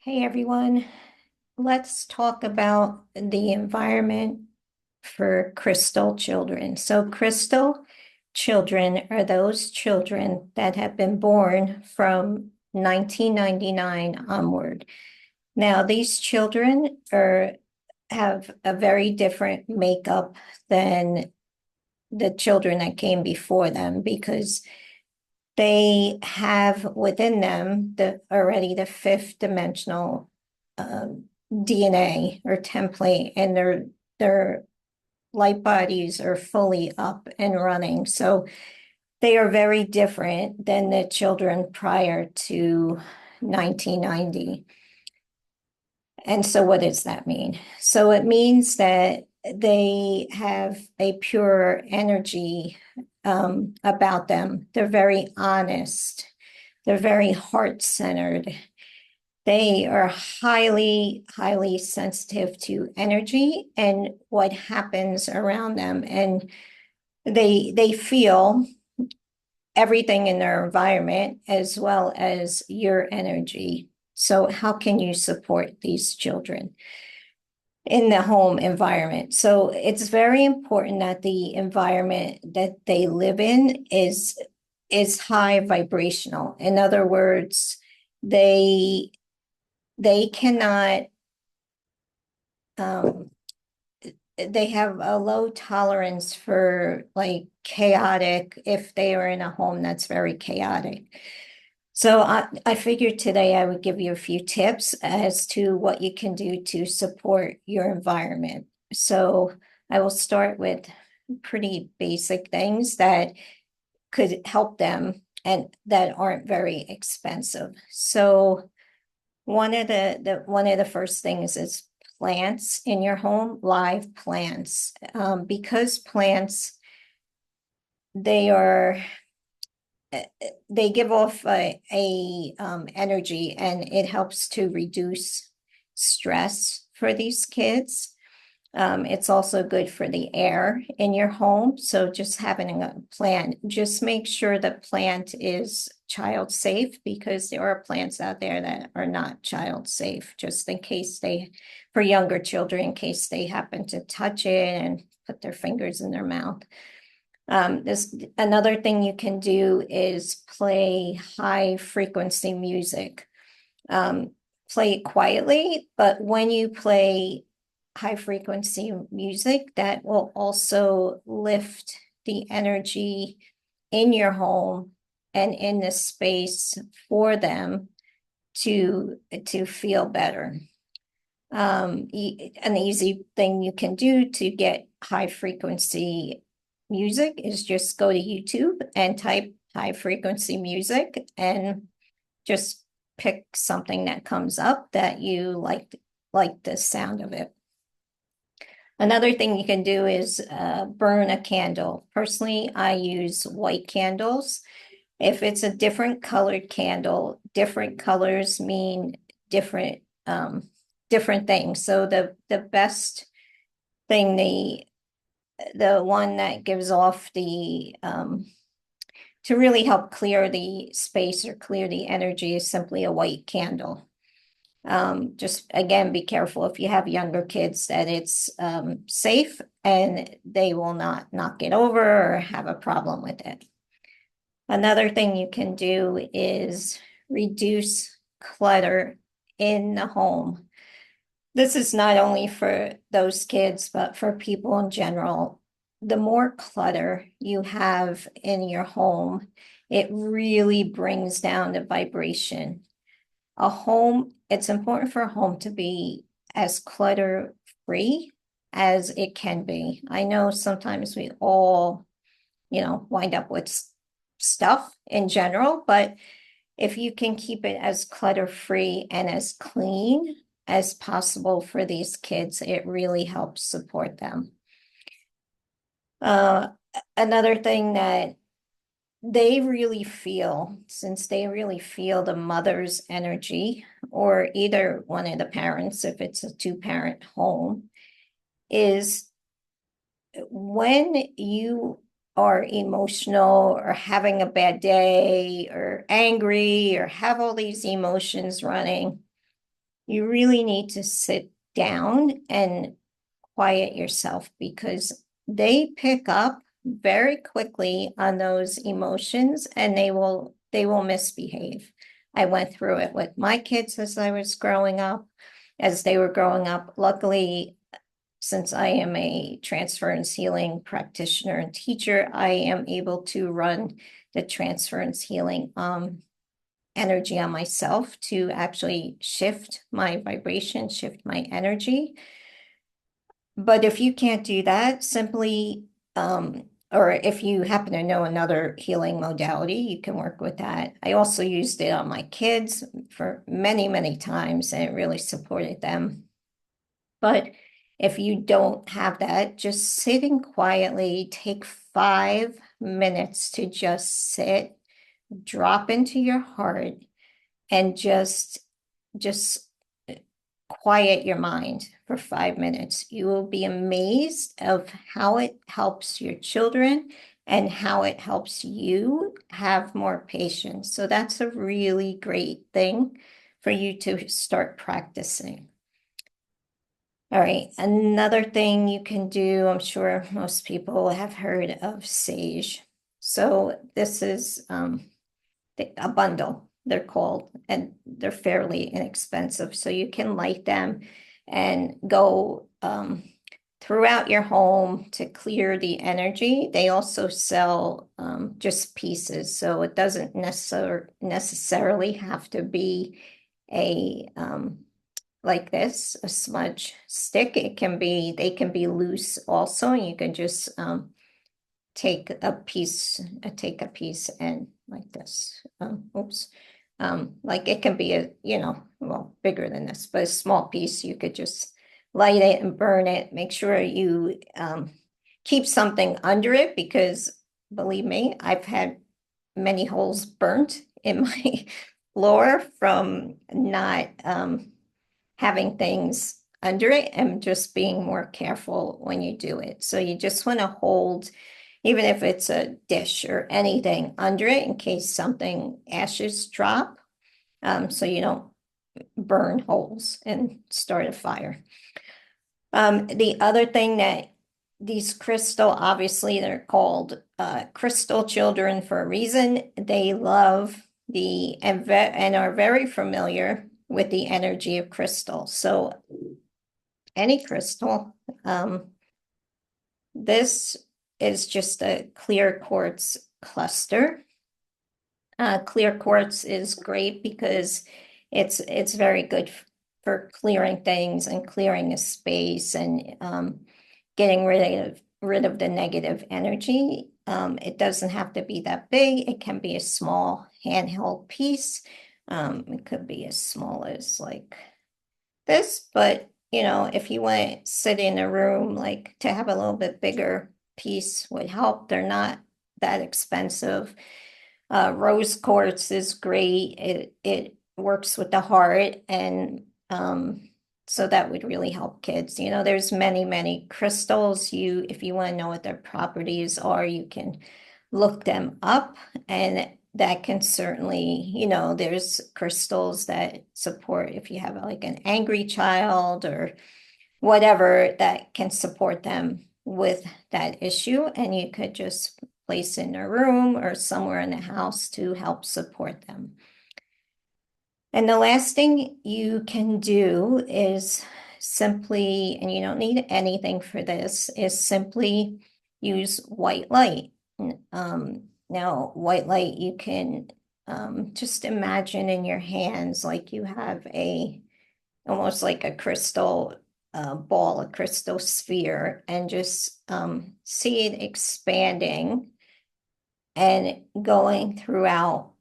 Hey everyone, let's talk about the environment for crystal children. So, crystal children are those children that have been born from 1999 onward. Now, these children have a very different makeup than the children that came before them because they have within them already the fifth dimensional um, DNA or template, and their light bodies are fully up and running. So they are very different than the children prior to 1990. And so what does that mean? So it means that they have a pure energy about them. They're very honest. They're very heart-centered. They are highly, highly sensitive to energy and what happens around them. And they feel everything in their environment as well as your energy. So how can you support these children in the home environment? So it's very important that the environment that they live in is high vibrational. In other words, they cannot they have a low tolerance for like chaotic if they are in a home that's very chaotic. So I figured today I would give you a few tips as to what you can do to support your environment. So I will start with pretty basic things that could help them and that aren't very expensive. So one of the first things is plants in your home, live plants, because plants they are they give off a energy, and it helps to reduce stress for these kids. It's also good for the air in your home. So just having a plant, just make sure the plant is child safe, because there are plants out there that are not child safe, just in case for younger children, in case they happen to touch it and put their fingers in their mouth. Another thing you can do is play high frequency music. Play it quietly, but when you play high frequency music, that will also lift the energy in your home and in the space for them to feel better. An easy thing you can do to get high frequency music is just go to YouTube and type high frequency music and just pick something that comes up that you like the sound of it. Another thing you can do is burn a candle. Personally, I use white candles. If it's a different colored candle, different colors mean different different things. So the best thing, the one that gives off the to really help clear the space or clear the energy is simply a white candle. Just again, be careful if you have younger kids that it's safe and they will not knock it over or have a problem with it. Another thing you can do is reduce clutter in the home. This is not only for those kids, but for people in general. The more clutter you have in your home, it really brings down the vibration. It's important for a home to be as clutter free as it can be. I know sometimes we all, wind up with stuff in general, but if you can keep it as clutter free and as clean as possible for these kids, it really helps support them. Another thing that since they really feel the mother's energy, or either one of the parents, if it's a two-parent home, is when you are emotional or having a bad day or angry or have all these emotions running, you really need to sit down and quiet yourself, because they pick up very quickly on those emotions and they will misbehave. I went through it with my kids as I was growing up, as they were growing up. Luckily, since I am a transference healing practitioner and teacher, I am able to run the transference healing energy on myself to actually shift my vibration, shift my energy. But if you can't do that, simply, or if you happen to know another healing modality, you can work with that. I also used it on my kids for many, many times, and it really supported them. But if you don't have that, just sitting quietly, take 5 minutes to just sit, drop into your heart, and just quiet your mind for 5 minutes. You will be amazed of how it helps your children and how it helps you have more patience. So that's a really great thing for you to start practicing. All right, another thing you can do, I'm sure most people have heard of sage. So this is a bundle, they're called, and they're fairly inexpensive. So you can light them and go throughout your home to clear the energy. They also sell just pieces, so it doesn't necessarily have to be a like this, a smudge stick. They can be loose also. You can just take a piece and like this. Oops. Like it can be well, bigger than this, but a small piece. You could just light it and burn it. Make sure you keep something under it, because believe me, I've had many holes burnt in my floor from not having things under it and just being more careful when you do it. So you just want to hold, even if it's a dish or anything, under it in case something ashes drop, so you don't burn holes and start a fire. The other thing that these crystal, obviously they're called crystal children for a reason. They love and are very familiar with the energy of crystal. So any crystal, this is just a clear quartz cluster. Clear quartz is great because it's very good for clearing things and clearing a space and getting rid of the negative energy. It doesn't have to be that big. It can be a small handheld piece. It could be as small as like this, but if you want to sit in a room, like to have a little bit bigger piece would help. They're not that expensive. Rose quartz is great. It works with the heart, and so that would really help kids. There's many crystals. If you want to know what their properties are, you can look them up, and that can certainly, there's crystals that support if you have like an angry child or whatever, that can support them with that issue, and you could just place in a room or somewhere in the house to help support them. And the last thing you can do is simply, and you don't need anything for this, is simply use white light. Now, white light, you can just imagine in your hands like you have almost like a crystal ball, a crystal sphere, and just see it expanding and going throughout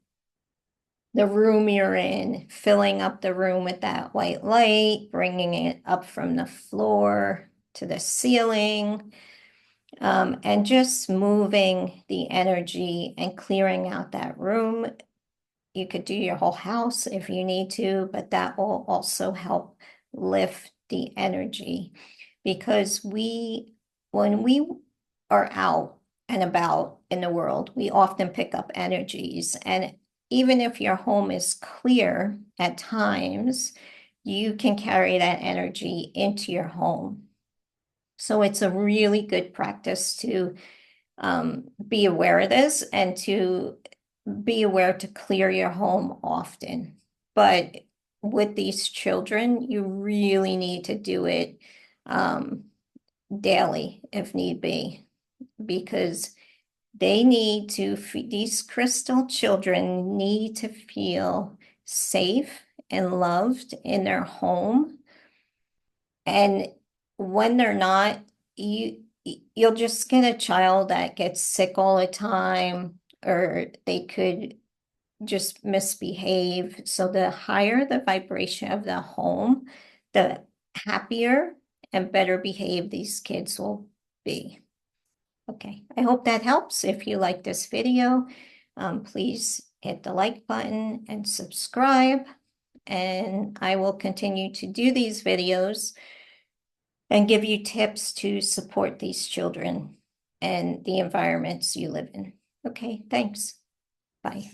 the room you're in, filling up the room with that white light, bringing it up from the floor to the ceiling, and just moving the energy and clearing out that room. You could do your whole house if you need to, but that will also help lift the energy, because when we are out and about in the world, we often pick up energies. And even if your home is clear at times, you can carry that energy into your home. So it's a really good practice to be aware of this and to be aware to clear your home often. But with these children, you really need to do it daily if need be, because these crystal children need to feel safe and loved in their home. And when they're not, you'll just get a child that gets sick all the time, or they could just misbehave. So the higher the vibration of the home, the happier and better behaved these kids will be. Okay, I hope that helps. If you like this video, please hit the like button and subscribe. And I will continue to do these videos and give you tips to support these children and the environments you live in. Okay, thanks. Bye.